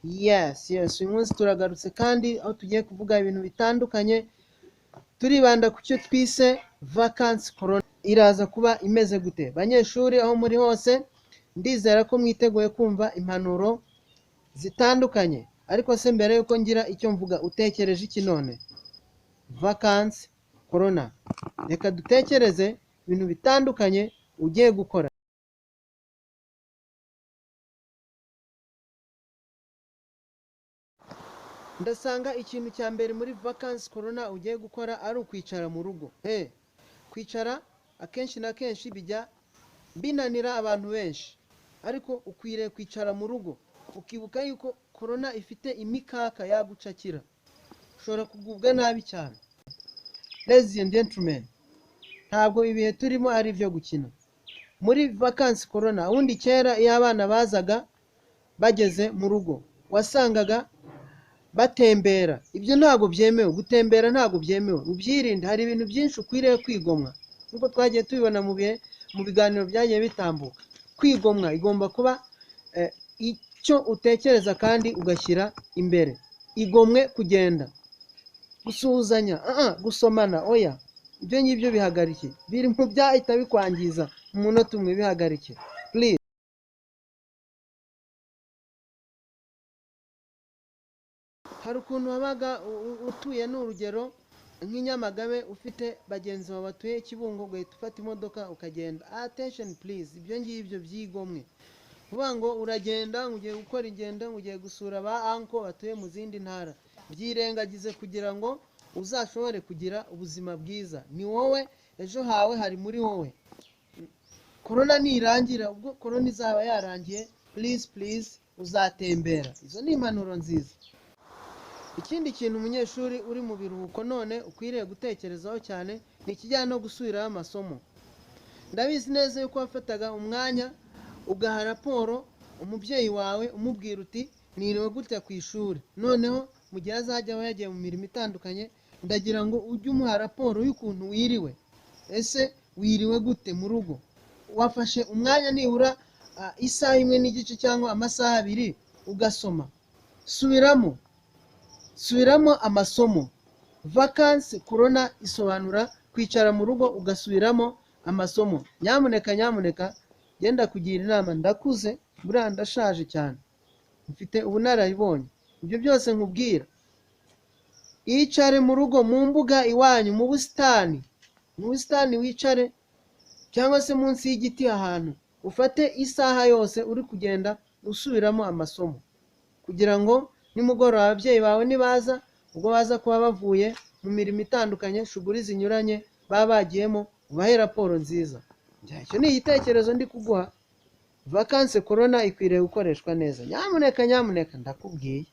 Yes, uyu munsi turagarutse kandi aho tugiye kuvuga ibintu bitandukanye, turibanda ku cyo twise vacancy corona. Iraza kuba imeze gute? Banyeshuri aho muri hose, ndizera ko mwiteguye kumva impanuro zitandukanye. Ariko se mbere yuko ngira icyo mvuga, utekereje iki none? Vacancy corona. Reka dutekereze ibintu bitandukanye ugiye gukora. Ndasanga ikintu cya mbere muri vacancy corona ugiye gukora ari ukwicara mu rugo. Kwicara akenshi na kenshi bijya binanira abantu benshi, ariko ukwiriye kwicara mu rugo ukibuka yuko corona ifite imikaka yagucakira, ushobora kugubwa nabi cyane. Ladies and gentlemen, ntabwo ibihe turimo ari ibyo gukina. Muri vacancy corona, ubundi kera iyo abana bazaga bageze mu rugo wasangaga batembera. Ibyo ntabwo byemewe, gutembera ntabwo byemewe, ubyirinde. Hari ibintu byinshi ukwiriye kwigomwa, nkuko twagiye tubibona mu biganiro byagiye bitambuka. Kwigomwa igomba kuba icyo utekereza kandi ugashyira imbere. Igomwe kugenda, gusuhuzanya, gusomana, oya, ibyo ngibyo bihagarike. Biri mu byahita bikwangiza mu munota umwe, bihagarike please. Hari ukuntu wabaga utuye n'urugero nk'inyamagabe, ufite bagenzi bawe batuye Kibungo, ugahita ufata imodoka ukagenda. Attention please, ibyo ngibyo byigomwe. Kuvuga ngo uragenda ugiye gukora ingendo, ugiye gusura ba uncle batuye mu zindi ntara, byirengagize kugira ngo uzashobore kugira ubuzima bwiza. Ni wowe, ejo hawe hari muri wowe. Corona nirangira, ubwo corona izaba yarangiye, please uzatembera. Izo ni impanuro nziza. Ikindi kintu umunyeshuri uri mu biruhuko none ukwiriye gutekerezaho cyane ni ikijyanye no gusubiraho amasomo. Ndabizi neza yuko wafataga umwanya ugaha raporo umubyeyi wawe umubwira uti niriwe gutya ku ishuri, noneho mu gihe azajya aba yagiye mu mirimo itandukanye, ndagira ngo ujye umuha raporo y'ukuntu wiriwe. Ese wiriwe gute mu rugo? Wafashe umwanya nibura isaha imwe n'igice cyangwa amasaha abiri ugasoma? Subiramo amasomo. Vacancy corona isobanura kwicara mu rugo ugasubiramo amasomo. Nyamuneka genda kugira inama, ndakuze, buriya ndashaje cyane, mfite ubunararibonye. Ibyo byose nkubwira, iyicare mu rugo, mu mbuga iwanyu, mu busitani wicare, cyangwa se munsi y'igiti ahantu, ufate isaha yose uri kugenda usubiramo amasomo, kugira ngo nimugoroba ababyeyi bawe nibaza, ubwo baza kuba bavuye mu mirimo itandukanye, shuguri zinyuranye baba bagiyemo, ubahe raporo nziza. Icyo ni igitekerezo ndi kuguha. Vacancy corona ikwiriye gukoreshwa neza. Nyamuneka ndakubwiye.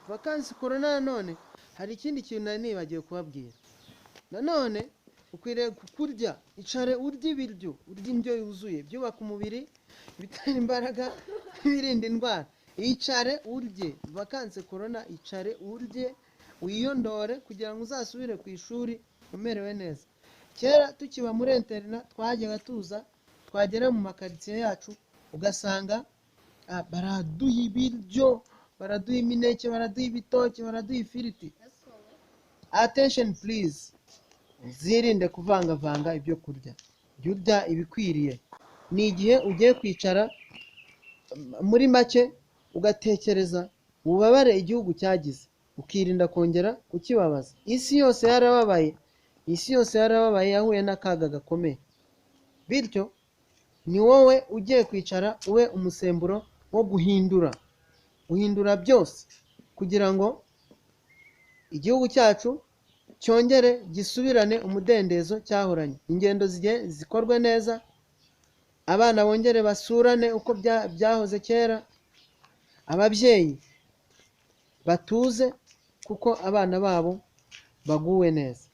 Vacancy corona nanone hari ikindi kintu nari nibagiwe kubabwira. Nanone ukwiriye kurya, icare urya ibiryo, urya indyo yuzuye, byubaka umubiri, bitera imbaraga, birinda indwara. Icare urye. Vacancy corona, icare urye, wiyondore kugira ngo uzasubire ku ishuri umerewe neza. Kera tukiba muri interina twajyaga tuza, twagera mu makaritsiye yacu ugasanga baraduha ibiryo, baraduha imineke, baraduha ibitoki, baraduha ifiriti. Attention please, uzirinde kuvangavanga ibyo kurya, jya urya ibikwiriye. Ni igihe ugiye kwicara muri make ugatekereza ububabare igihugu cyagize, ukirinda kongera kukibabaza. Isi yose yarababaye, yahuye n'akaga gakomeye. Bityo ni wowe ugiye kwicara ube umusemburo wo guhindura byose, kugira ngo igihugu cyacu cyongere gisubirane umudendezo cyahoranye. Ingendo zikorwe neza, abana bongere basurane uko byahoze kera, ababyeyi batuze kuko abana babo baguwe neza.